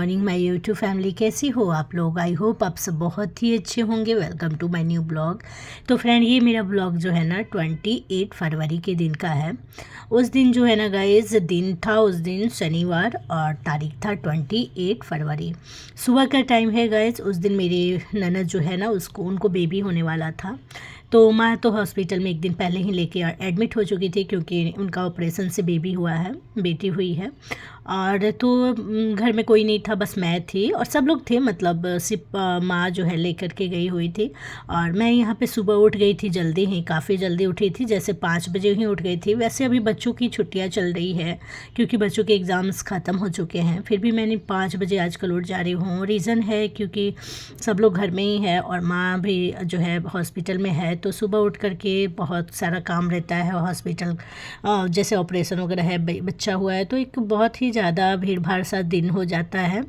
Morning my YouTube family, कैसी हो आप लोग। आई होप आप सब बहुत ही अच्छे होंगे। Welcome to my new blog. तो फ्रेंड, ये मेरा ब्लॉग जो है ना 28 फरवरी के दिन का है। उस दिन जो है ना गाइस, दिन था उस दिन शनिवार और तारीख था 28 फरवरी। सुबह का टाइम है गाइस। उस दिन मेरी ननद जो है ना उनको बेबी होने वाला था। तो माँ तो हॉस्पिटल में एक दिन पहले ही लेके एडमिट हो चुकी थी, क्योंकि उनका ऑपरेशन से बेबी हुआ है, बेटी हुई है। और तो घर में कोई नहीं था, बस मैं थी और सब लोग थे, मतलब सिर्फ माँ जो है लेकर के गई हुई थी। और मैं यहाँ पे सुबह उठ गई थी जल्दी ही, काफ़ी जल्दी उठी थी, जैसे 5 बजे ही उठ गई थी। वैसे अभी बच्चों की छुट्टियाँ चल रही है, क्योंकि बच्चों के एग्ज़ाम्स ख़त्म हो चुके हैं, फिर भी मैंने 5 बजे आजकल उठ जा रही हूँ। रीज़न है क्योंकि सब लोग घर में ही है और माँ भी जो है हॉस्पिटल में है। तो सुबह उठ करके बहुत सारा काम रहता है हॉस्पिटल, जैसे ऑपरेशन वगैरह है, बच्चा हुआ है, तो एक बहुत ही ज़्यादा भीड़ भाड़ सा दिन हो जाता है।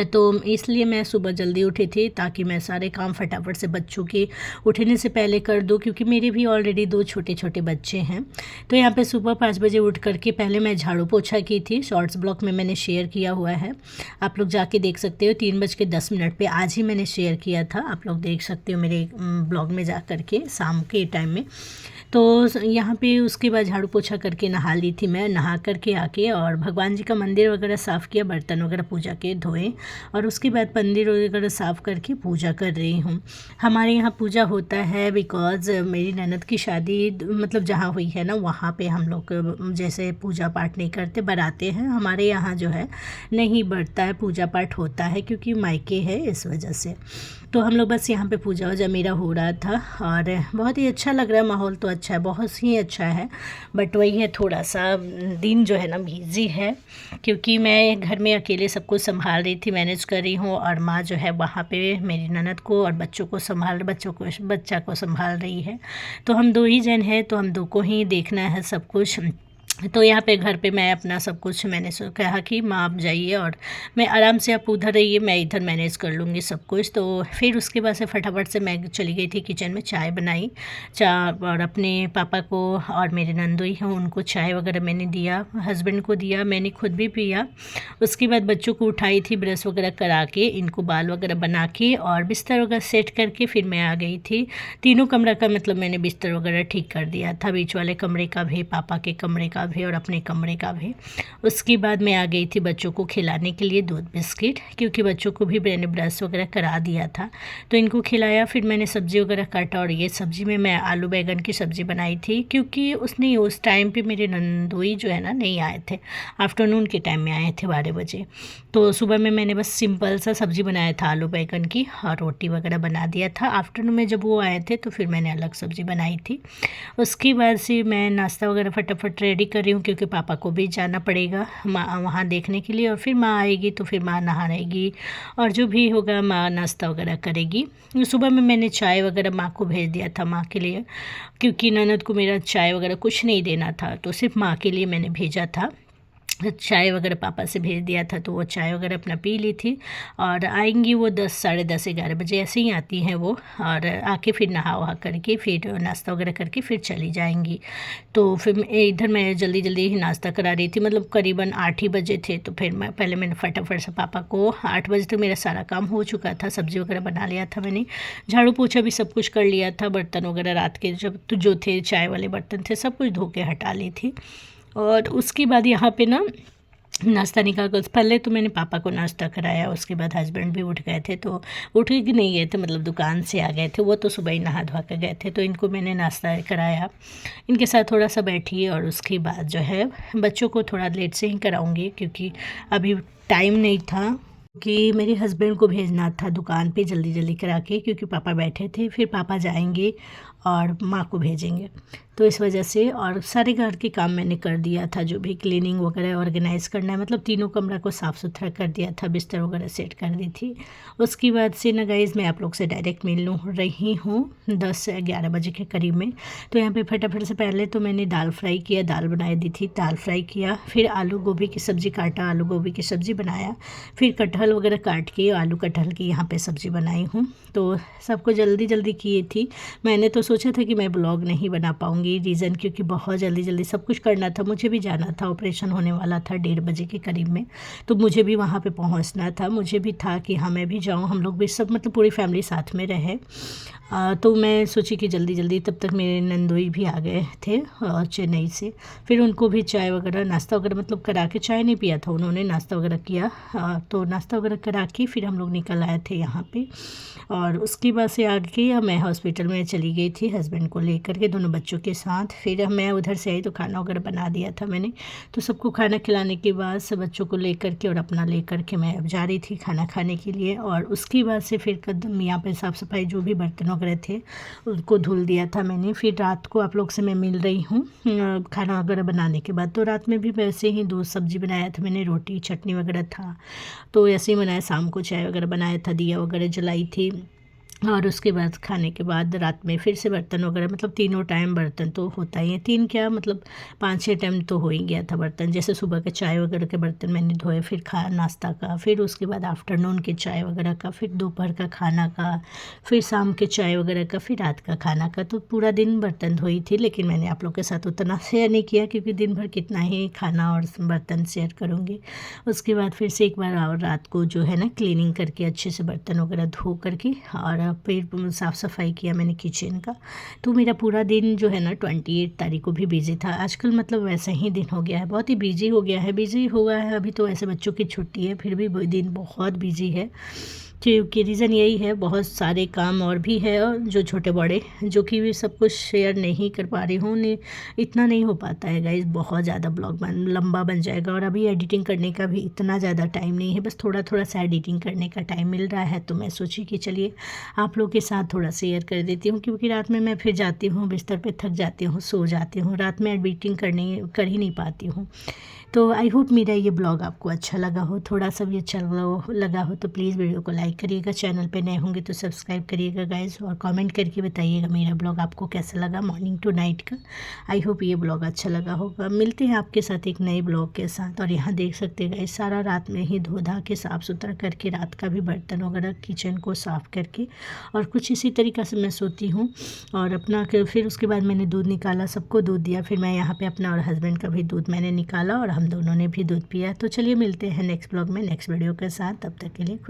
तो इसलिए मैं सुबह जल्दी उठी थी, ताकि मैं सारे काम फटाफट से बच्चों के उठने से पहले कर दूं, क्योंकि मेरे भी ऑलरेडी 2 छोटे छोटे बच्चे हैं। तो यहाँ पे सुबह 5 बजे उठ करके पहले मैं झाड़ू पोछा की थी। शॉर्ट्स ब्लॉग में मैंने शेयर किया हुआ है, आप लोग जाके देख सकते हो। 3:10 पे आज ही मैंने शेयर किया था, आप लोग देख सकते हो मेरे ब्लॉग में जा करके शाम के टाइम में। तो यहाँ पे उसके बाद झाड़ू पोछा करके नहा ली थी मैं। नहा करके आके और भगवान जी का मंदिर वगैरह साफ़ किया, बर्तन वगैरह पूजा के धोए, और उसके बाद मंदिर वगैरह साफ़ करके पूजा कर रही हूँ। हमारे यहाँ पूजा होता है बिकॉज़ मेरी ननद की शादी मतलब जहाँ हुई है ना, वहाँ पे हम लोग जैसे पूजा पाठ नहीं करते, बनाते हैं। हमारे यहाँ जो है नहीं बढ़ता है, पूजा पाठ होता है क्योंकि मायके है, इस वजह से। तो हम लोग बस यहाँ पे पूजा वूजा मेरा हो रहा था और बहुत ही अच्छा लग रहा है। माहौल तो अच्छा है, बहुत ही अच्छा है, बट वही है थोड़ा सा दिन जो है ना बिजी है, क्योंकि मैं घर में अकेले सब कुछ संभाल रही थी, मैनेज कर रही हूँ, और माँ जो है वहाँ पे मेरी ननद को और बच्चा को संभाल रही है। तो हम 2 ही जन हैं, तो हम 2 को ही देखना है सब कुछ। तो यहाँ पे घर पे मैं अपना सब कुछ, मैंने कहा कि माँ आप जाइए और मैं आराम से, आप उधर रहिए, मैं इधर मैनेज कर लूँगी सब कुछ। तो फिर उसके बाद से फटाफट से मैं चली गई थी किचन में, चाय बनाई, चाय, और अपने पापा को और मेरे नंदोई हैं उनको चाय वगैरह मैंने दिया, हस्बैंड को दिया, मैंने खुद भी पिया। उसके बाद बच्चों को उठाई थी, ब्रश वगैरह करा के, इनको बाल वगैरह बना के और बिस्तर वगैरह सेट करके फिर मैं आ गई थी। तीनों कमरा का मतलब मैंने बिस्तर वगैरह ठीक कर दिया था, बीच वाले कमरे का भी, पापा के कमरे का भी और अपने कमरे का भी। उसके बाद मैं आ गई थी बच्चों को खिलाने के लिए दूध बिस्किट, क्योंकि बच्चों को भी मैंने ब्रश वगैरह करा दिया था, तो इनको खिलाया। फिर मैंने सब्ज़ी वगैरह काटा, और ये सब्ज़ी में मैं आलू बैंगन की सब्ज़ी बनाई थी, क्योंकि उस टाइम पे मेरे नंदोई जो है ना नहीं आए थे, आफ्टरनून के टाइम में आए थे 12 बजे। तो सुबह में मैंने बस सिंपल सा सब्ज़ी बनाया था आलू बैंगन की, और रोटी वगैरह बना दिया था। आफ्टरनून में जब वो आए थे तो फिर मैंने अलग सब्ज़ी बनाई थी। उसके बाद से मैं नाश्ता वगैरह फटाफट रेडी कर रही हूँ, क्योंकि पापा को भी जाना पड़ेगा माँ वहाँ देखने के लिए, और फिर माँ आएगी तो फिर माँ नहाएगी और जो भी होगा माँ नाश्ता वगैरह करेगी। सुबह में मैंने चाय वगैरह माँ को भेज दिया था, माँ के लिए, क्योंकि ननद को मेरा चाय वगैरह कुछ नहीं देना था, तो सिर्फ माँ के लिए मैंने भेजा था। चाय वगैरह पापा से भेज दिया था, तो वो चाय वगैरह अपना पी ली थी। और आएंगी वो 10, साढ़े 10, 11 बजे ऐसे ही आती हैं वो, और आके फिर नहा वहा करके फिर नाश्ता वगैरह करके फिर चली जाएंगी। तो फिर इधर मैं जल्दी जल्दी ही नाश्ता करा रही थी, मतलब करीबन 8 ही बजे थे। तो फिर मैंने फटाफट से पापा को, 8 बजे तक मेरा सारा काम हो चुका था, सब्ज़ी वगैरह बना लिया था मैंने, झाड़ू पोछा भी सब कुछ कर लिया था, बर्तन वगैरह रात के जो थे चाय वाले बर्तन थे सब कुछ धो के हटा ली थी। और उसके बाद यहाँ पे ना नाश्ता निकाल कर, पहले तो मैंने पापा को नाश्ता कराया, उसके बाद हस्बैंड भी उठ गए थे, तो उठ के नहीं गए थे, मतलब दुकान से आ गए थे, वो तो सुबह ही नहा धोवा कर गए थे। तो इनको मैंने नाश्ता कराया, इनके साथ थोड़ा सा बैठी, और उसके बाद जो है बच्चों को थोड़ा लेट से ही कराऊंगी, क्योंकि अभी टाइम नहीं था, कि मेरे हस्बैंड को भेजना था दुकान पे जल्दी जल्दी करा के, क्योंकि पापा बैठे थे, फिर पापा जाएंगे और माँ को भेजेंगे, तो इस वजह से। और सारे घर के काम मैंने कर दिया था, जो भी क्लीनिंग वगैरह ऑर्गेनाइज़ करना है, मतलब तीनों कमरा को साफ़ सुथरा कर दिया था, बिस्तर वगैरह सेट कर दी थी। उसके बाद से ना गाइज़ मैं आप लोग से डायरेक्ट मिल रही हूँ 10 से 11 बजे के करीब में। तो यहाँ पे फटाफट से पहले तो मैंने दाल फ्राई किया, दाल बना दी थी, दाल फ्राई किया, फिर आलू गोभी की सब्ज़ी काटा, आलू गोभी की सब्ज़ी बनाया, फिर कटहल वगैरह काट के आलू कटहल की यहाँ पे सब्ज़ी बनाई हूँ। तो सबको जल्दी जल्दी किए थी। मैंने तो सोचा था कि मैं ब्लॉग नहीं बना पाऊँगी, करूँगी रीज़न, क्योंकि बहुत जल्दी जल्दी सब कुछ करना था। मुझे भी जाना था, ऑपरेशन होने वाला था 1:30 बजे के करीब में, तो मुझे भी वहाँ पे पहुँचना था। मुझे भी था कि हाँ मैं भी जाऊँ, हम लोग भी सब मतलब पूरी फैमिली साथ में रहे। तो मैं सोची कि जल्दी जल्दी, तब तक मेरे नंदोई भी आ गए थे चेन्नई से। फिर उनको भी चाय वगैरह नाश्ता वगैरह मतलब करा के, चाय नहीं पिया था उन्होंने, नाश्ता वगैरह किया। तो नाश्ता वगैरह करा के फिर हम लोग निकल आए थे यहाँ पे। और उसके बाद से आगे मैं हॉस्पिटल में चली गई थी हस्बैंड को लेकर के, दोनों बच्चों के साथ। फिर मैं उधर से आई तो खाना वगैरह बना दिया था मैंने। तो सबको खाना खिलाने के बाद सब बच्चों को लेकर के और अपना लेकर के मैं अब जा रही थी खाना खाने के लिए। और उसके बाद से फिर कदम यहाँ पे साफ़ सफाई जो भी बर्तन वगैरह थे उनको धुल दिया था मैंने। फिर रात को आप लोग से मैं मिल रही हूँ खाना वगैरह बनाने के बाद। तो रात में भी वैसे ही 2 सब्ज़ी बनाया था मैंने, रोटी चटनी वगैरह था, तो ऐसे ही बनाया। शाम को चाय वगैरह बनाया था, दिया वगैरह जलाई थी। और उसके बाद खाने के बाद रात में फिर से बर्तन वगैरह मतलब तीनों टाइम बर्तन तो होता ही है, 3 क्या मतलब 5-6 टाइम तो हो ही गया था बर्तन। जैसे सुबह के चाय वगैरह के बर्तन मैंने धोए, फिर नाश्ता का, फिर उसके बाद आफ्टरनून के चाय वगैरह का, फिर दोपहर का खाना का, फिर शाम के चाय वगैरह का, फिर रात का खाना का। तो पूरा दिन बर्तन धोई थी, लेकिन मैंने आप लोग के साथ उतना शेयर नहीं किया, क्योंकि दिन भर कितना ही खाना और बर्तन शेयर करूँगी। उसके बाद फिर से एक बार और रात को जो है ना क्लीनिंग करके अच्छे से बर्तन वगैरह धो करके, और फिर साफ़ सफाई किया मैंने किचन का। तो मेरा पूरा दिन जो है ना 28 तारीख को भी बिज़ी था। आजकल मतलब वैसा ही दिन हो गया है, बहुत ही बिज़ी हो गया है, बिज़ी हुआ है। अभी तो ऐसे बच्चों की छुट्टी है, फिर भी दिन बहुत बिज़ी है, क्योंकि रीज़न यही है, बहुत सारे काम और भी है, और जो छोटे बड़े जो कि भी सब कुछ शेयर नहीं कर पा रही हूँ। इतना नहीं हो पाता है गाइस, बहुत ज़्यादा ब्लॉग लंबा बन जाएगा। और अभी एडिटिंग करने का भी इतना ज़्यादा टाइम नहीं है, बस थोड़ा थोड़ा सा एडिटिंग करने का टाइम मिल रहा है। तो मैं सोची कि चलिए आप लोग के साथ थोड़ा शेयर कर देती हूँ, क्योंकि रात में मैं फिर जाती हूँ बिस्तर पे, थक जाती हूँ, सो जाती हूँ, रात में एडिटिंग कर ही नहीं पाती हूँ। तो आई होप मेरा ये ब्लॉग आपको अच्छा लगा हो, थोड़ा सा भी अच्छा लगा हो तो प्लीज़ वीडियो को लाइक करिएगा, चैनल पे नए होंगे तो सब्सक्राइब करिएगा गाइस, और कमेंट करके बताइएगा मेरा ब्लॉग आपको कैसा लगा मॉर्निंग टू नाइट का। आई होप ये ब्लॉग अच्छा लगा होगा। मिलते हैं आपके साथ एक नए ब्लॉग के साथ। और यहाँ देख सकते हैं गाइस, सारा रात में ही धो धा के साफ़ सुथरा करके, रात का भी बर्तन वगैरह किचन को साफ़ करके, और कुछ इसी तरीक़ा से मैं सोती हूँ। और अपना फिर उसके बाद मैंने दूध निकाला, सबको दूध दिया, फिर मैं यहाँ पे अपना और हस्बैंड का भी दूध मैंने निकाला, और हम दोनों ने भी दूध पिया। तो चलिए मिलते हैं नेक्स्ट ब्लॉग में नेक्स्ट वीडियो के साथ, तब तक के लिए खुश।